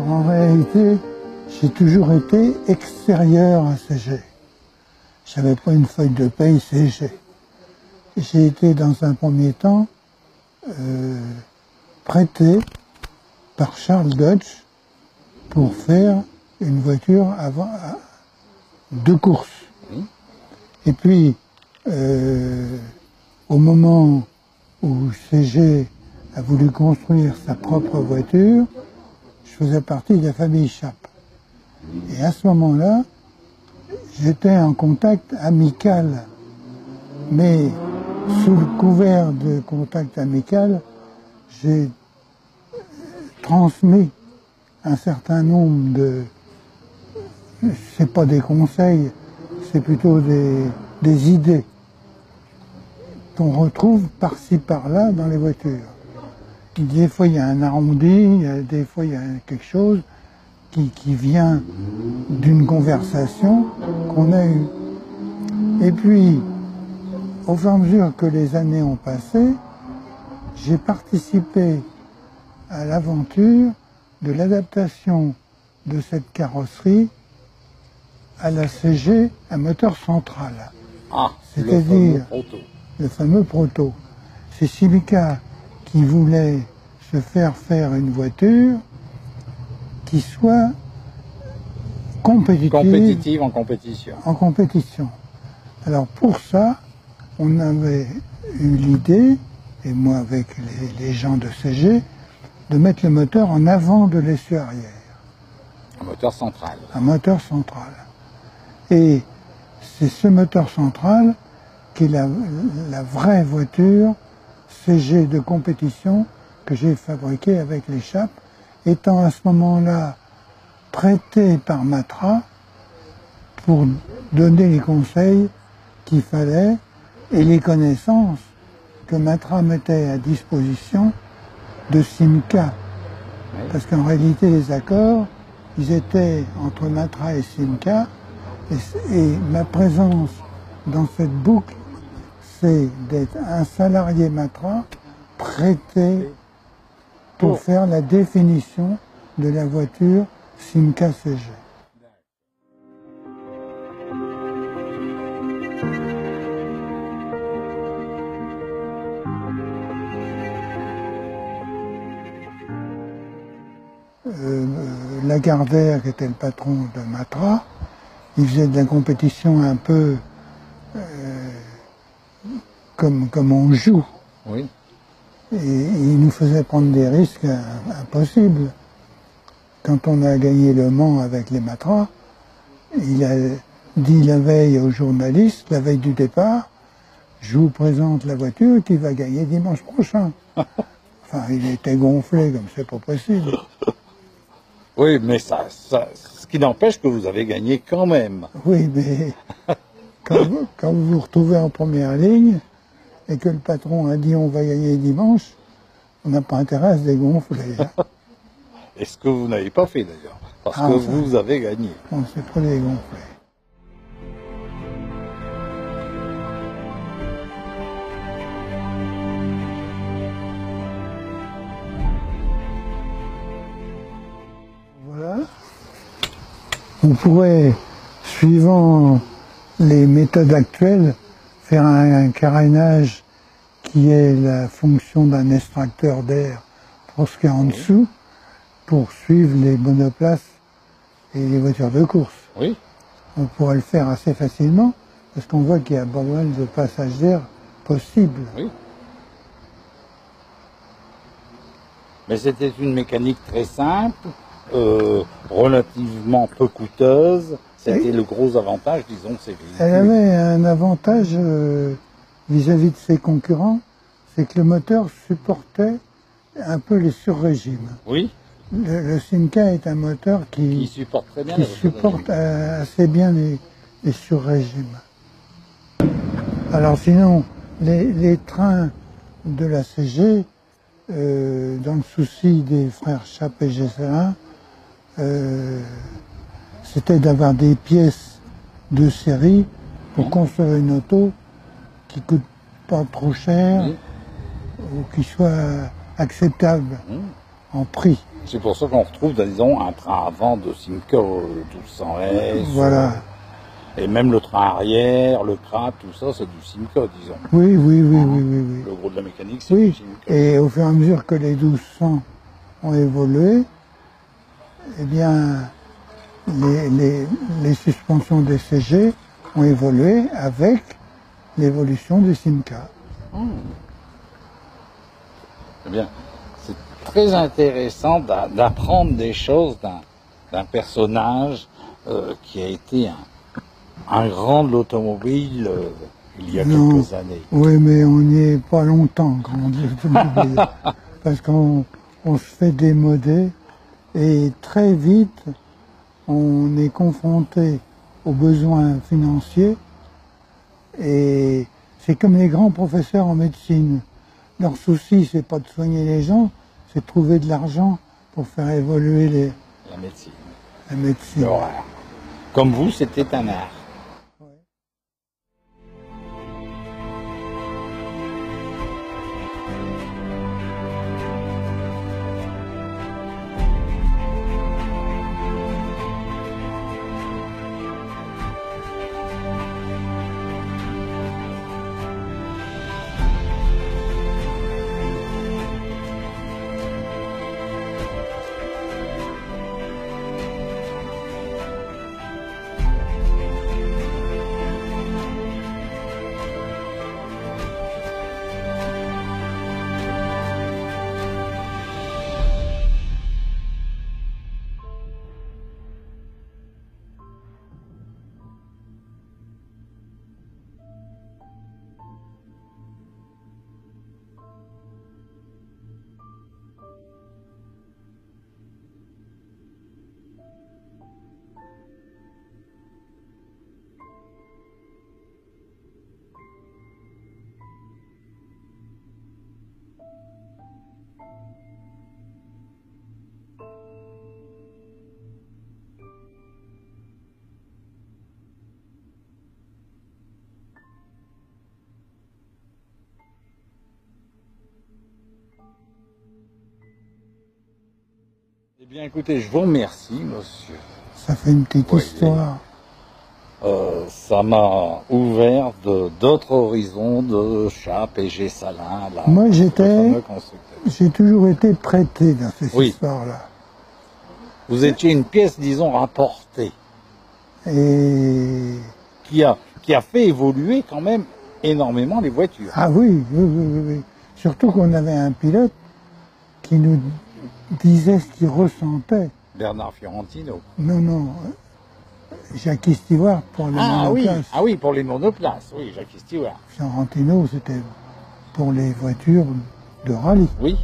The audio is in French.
En réalité, j'ai toujours été extérieur à CG. Je n'avais pas une feuille de paye CG. J'ai été dans un premier temps prêté par Charles Dodge pour faire une voiture de course. Et puis, au moment où CG a voulu construire sa propre voiture, je faisais partie de la famille Chappe. Et à ce moment-là, j'étais en contact amical, mais sous le couvert de contact amical, j'ai transmis un certain nombre de... c'est pas des conseils, c'est plutôt des idées qu'on retrouve par-ci par-là dans les voitures. Des fois il y a un arrondi, des fois il y a quelque chose qui vient d'une conversation qu'on a eue. Et puis, au fur et à mesure que les années ont passé, j'ai participé à l'aventure de l'adaptation de cette carrosserie à la CG à moteur central. Ah, c'est-à-dire le fameux proto. C'est Simica qui voulait se faire une voiture qui soit compétitive en compétition. En compétition. Alors pour ça, on avait eu l'idée, et moi avec les gens de CG, de mettre le moteur en avant de l'essieu arrière. Un moteur central. Un moteur central. Et c'est ce moteur central qui est la vraie voiture CG de compétition que j'ai fabriquée avec les Chappes, étant à ce moment-là prêté par Matra pour donner les conseils qu'il fallait et les connaissances que Matra mettait à disposition de Simca. Parce qu'en réalité, les accords, ils étaient entre Matra et Simca, et ma présence dans cette boucle, c'est d'être un salarié Matra prêté pour faire la définition de la voiture Simca CG. Lagardère, qui était le patron de Matra, il faisait de la compétition un peu comme on joue. Oui. Et il nous faisait prendre des risques impossibles. Quand on a gagné Le Mans avec les Matra, il a dit la veille aux journalistes, la veille du départ, je vous présente la voiture qui va gagner dimanche prochain. Enfin, il était gonflé comme c'est pas possible. Oui, mais ce qui n'empêche que vous avez gagné quand même. Oui, mais quand vous vous retrouvez en première ligne et que le patron a dit on va gagner dimanche, on n'a pas intérêt à se dégonfler. Hein. Et ce que vous n'avez pas fait d'ailleurs, parce que vous avez gagné. On s'est pas dégonflé. Voilà. On pourrait, suivant les méthodes actuelles, faire un carénage qui est la fonction d'un extracteur d'air pour ce qui est en dessous, pour suivre les monoplaces et les voitures de course. Oui. On pourrait le faire assez facilement, parce qu'on voit qu'il y a pas mal de passages d'air possibles. Oui. Mais c'était une mécanique très simple, relativement peu coûteuse. C'était le gros avantage, disons, de ces véhicules. Elle avait un avantage vis-à-vis de ses concurrents, c'est que le moteur supportait un peu les surrégimes. Oui. Le Simca est un moteur qui supporte très bien, assez bien les surrégimes. Alors sinon, les trains de la CG, dans le souci des frères Chappe et Gesselin, c'était d'avoir des pièces de série pour construire une auto qui coûte pas trop cher ou qui soit acceptable en prix. C'est pour ça qu'on retrouve, disons, un train avant de Simco, le 1200S. Voilà. Et même le train arrière, le crap, tout ça, c'est du Simco, disons. Oui, oui, oui, oui, oui, oui. Le gros de la mécanique, c'est Oui, du Simco. et au fur et à mesure que les 1200 ont évolué, eh bien, les suspensions des CG ont évolué avec l'évolution du Simca. Eh bien, c'est très intéressant d'apprendre des choses d'un personnage qui a été un grand de l'automobile il y a quelques années. Oui, mais on n'y est pas longtemps, grand de l'automobile, parce qu'on se fait démoder et très vite on est confronté aux besoins financiers et c'est comme les grands professeurs en médecine. Leur souci, c'est pas de soigner les gens, c'est de trouver de l'argent pour faire évoluer La médecine. la médecine. L'horreur. Comme vous, c'était un art. Eh bien, écoutez, je vous remercie, monsieur. Ça fait une petite histoire. Ça m'a ouvert d'autres horizons de chat, PG Salin. Là, Moi, j'ai toujours été prêté dans cette histoire-là. Vous étiez une pièce, disons, rapportée. Et qui a fait évoluer quand même énormément les voitures. Ah oui, oui, oui, oui, oui. Surtout qu'on avait un pilote qui nous disait ce qu'il ressentait. Bernard Fiorentino. Non, non. Jackie Stewart pour les monoplaces. Ah oui, pour les monoplaces, oui, Jackie Stewart. Fiorentino, c'était pour les voitures de rallye. Oui.